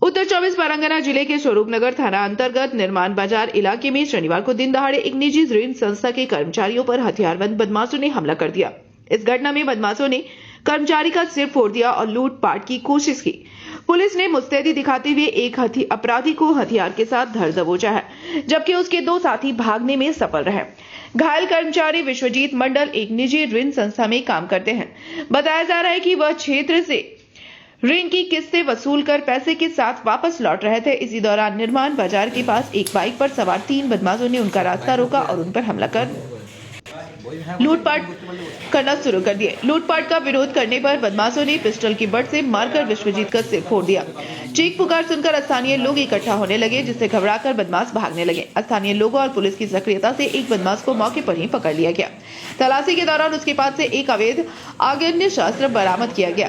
उत्तर 24 परगना जिले के स्वरूपनगर थाना अंतर्गत निर्माण बाजार इलाके में शनिवार को दिन दहाड़े एक निजी ऋण संस्था के कर्मचारियों पर हथियारबंद बदमाशों ने हमला कर दिया। इस घटना में बदमाशों ने कर्मचारी का सिर फोड़ दिया और लूटपाट की कोशिश की। पुलिस ने मुस्तैदी दिखाते हुए एक अपराधी को हथियार के साथ धर दबोचा है, जबकि उसके दो साथी भागने में सफल रहे। घायल कर्मचारी विश्वजीत मंडल एक निजी ऋण संस्था में काम करते हैं। बताया जा रहा है कि वह क्षेत्र से ऋण की किस्तें वसूल कर पैसे के साथ वापस लौट रहे थे। इसी दौरान निर्माण बाजार के पास एक बाइक पर सवार 3 बदमाशों ने उनका रास्ता रोका और उन पर हमला कर लूटपाट करना शुरू कर दिया। लूटपाट का विरोध करने पर बदमाशों ने पिस्टल की बट से मारकर विश्वजीत का सिर फोड़ दिया। चीख पुकार सुनकर स्थानीय लोग इकट्ठा होने लगे, जिससे घबराकर बदमाश भागने लगे। स्थानीय लोगों और पुलिस की सक्रियता से एक बदमाश को मौके पर ही पकड़ लिया गया। तलाशी के दौरान उसके पास से एक अवैध आग्नेय शस्त्र बरामद किया गया।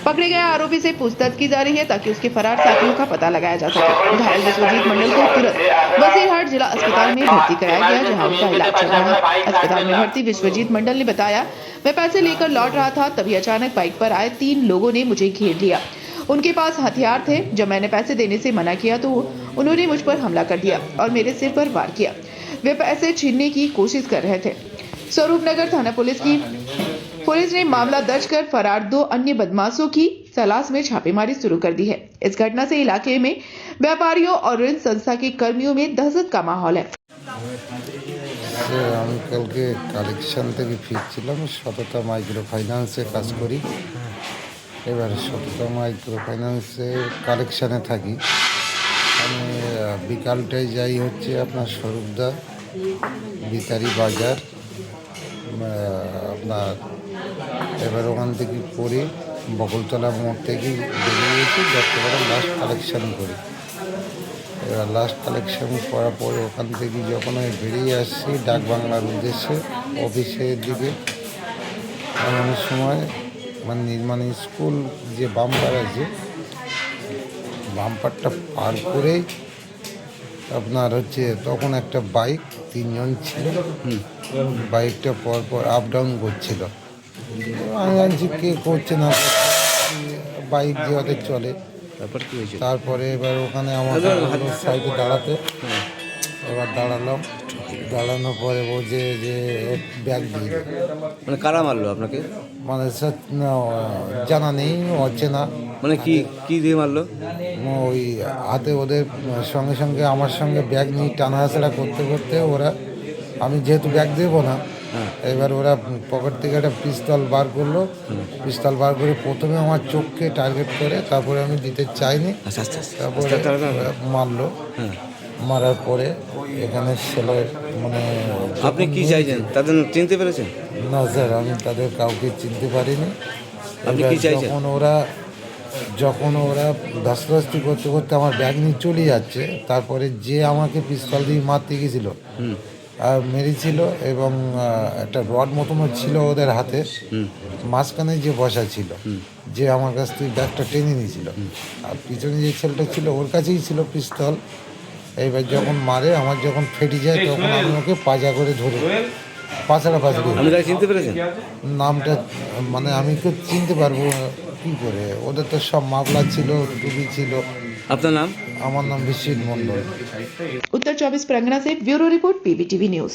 पकड़े गए आरोपी से पूछताछ की जा रही है ताकि उसके फरार साथियों का पता लगाया जा सके। घायल विश्वजीत मंडल को तुरंत बसीरहाट जिला अस्पताल में भर्ती कराया गया, जहां उनका इलाज चल रहा है। अस्पताल में भर्ती विश्वजीत मंडल ने बताया, मैं पैसे लेकर लौट रहा था, तभी अचानक बाइक पर आए 3 लोगों ने मुझे घेर लिया। उनके पास हथियार थे। जब मैंने पैसे देने से मना किया तो उन्होंने मुझ पर हमला कर दिया और मेरे सिर पर वार किया। वे पैसे छीनने की कोशिश कर रहे थे। स्वरूपनगर थाना पुलिस ने मामला दर्ज कर फरार 2 अन्य बदमाशों की तलाश में छापेमारी शुरू कर दी है। इस घटना से इलाके में व्यापारियों और ऋण संस्था के कर्मियों में दहशत का माहौल है। আমি কালকে কালেকশন থেকে ফিরছিলাম। সততা মাইক্রো ফাইন্যান্সে কাজ করি। এবার সততা মাইক্রো ফাইন্যান্সে কালেকশানে থাকি। আমি বিকালটায় যাই হচ্ছে আপনার স্বরূপদা বিতারি বাজার আপনার। এবার ওখান থেকে পরে বকুলতলা মোড় থেকে বেরিয়েছি, যতবার লাস্ট কালেকশান করি। এবার লাস্ট কালেকশন করার পরে ওখান থেকে যখন আমি বেরিয়ে আসছি ডাক বাংলার উদ্দেশ্যে অফিসের দিকে, এমন সময় মানে নির্মাণ স্কুল যে বাম্পার আছে, বাম্পারটা পার করেই আপনার হচ্ছে তখন একটা বাইক 3 জন ছিল, বাইকটা পরপর আপ ডাউন করছিল। আমি জানছি কে করছে না, বাইক যে ওদের চলে। তারপরে এবার ওখানে আমাকে সাইডে দাঁড়াতে, এবার দাঁড়ানোর পরে বলছে যে ব্যাগ দিয়ে দেয়। মানে কারা মারলো আপনাকে? মানে জানা নেই, অচেনা। মানে কি দিয়ে মারলো? ওই হাতে ওদের সঙ্গে সঙ্গে আমার সঙ্গে ব্যাগ নিয়ে টানা হাসড়া করতে করতে ওরা, আমি যেহেতু ব্যাগ দেবো না, এবার ওরা পকেট থেকে একটা পিস্তল বার করলো। পিস্তল বার করে প্রথমে আমার চোখকে টার্গেট করে, তারপরে আমি দিতে চাইনি, তারপরে মারলো। মারার পরে এখানে ছেলে মানে। আপনি কি চাইছেন? তাদের চিনতে পেরেছেন? না স্যার, আমি তাদের কাউকে চিনতে পারিনি। আপনি কি চাইছেন? যখন ওরা ধস্তাধস্তি করতে করতে আমার ব্যাগ নিয়ে চলে যাচ্ছে, তারপরে যে আমাকে পিস্তল দিয়ে মারতে গেছিল আর মেরেছিল, এবং একটা রড মতনও ছিল ওদের হাতে, মাঝখানে যে বসা ছিল, যে আমার কাছ থেকে ব্যাগটা টেনে নিয়েছিল। আর পিছনে যে ছেলেটা ছিল ওর কাছেই ছিল পিস্তল। এইবার যখন মারে, আমার যখন ফেটে যায়, তখন আমি ওকে পাজা করে ধরে পাছাড়াপাছাড়ি। চিনতে পেরেছেন নামটা? মানে আমি কেউ চিনতে পারবো কি করে? ওদের তো সব মামলা ছিল, টুপি ছিল। আপনার নাম? আমার নাম বিশ্বজিৎ মন্ডল। उत्तर 24 परगना से ब्यूरो रिपोर्ट PBTV न्यूज।